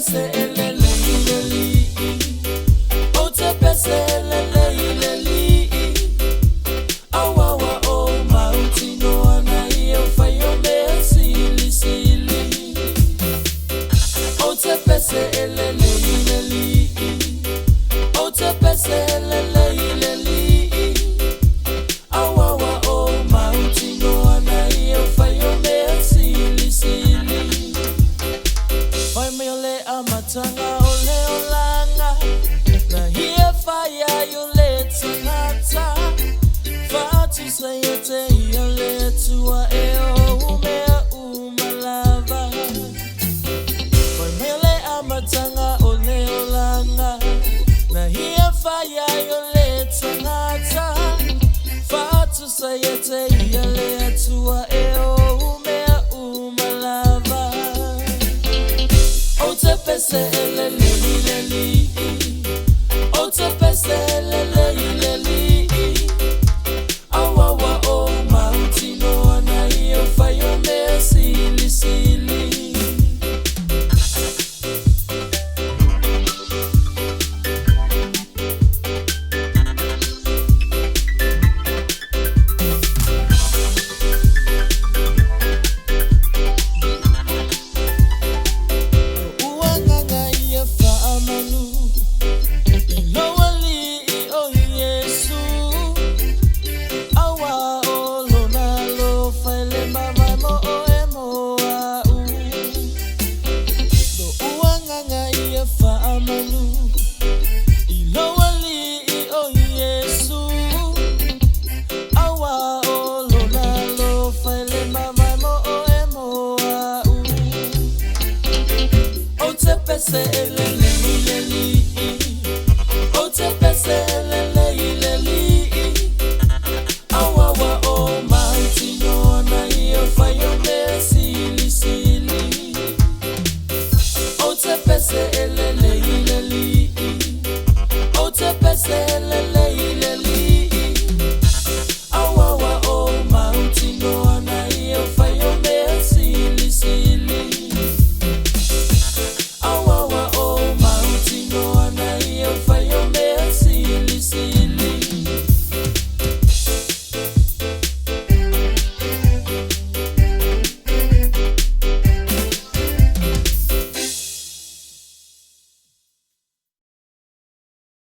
pese Lelei, Lelei. O te pese Lelei, Lelei. Awawa o mautino anai o fayo me sili sili. O te pese Lelei, Lelei. O te pese Lelei, Lelei. Awawa o mautino anai o fayo me sili sili. Vai me ole amatanga ole olanga. Na here fire you let nata. Fatu sayete yole tua eo umea umalava. Vai me ole amatanga ole olanga. Na here fire you let nata. Fatu sayete yole tua eo umea umalava. O te pese Lelei, Lelei. O te pese Lelei, Lelei. Awawa o mautino anai o fayo me sili sili. Say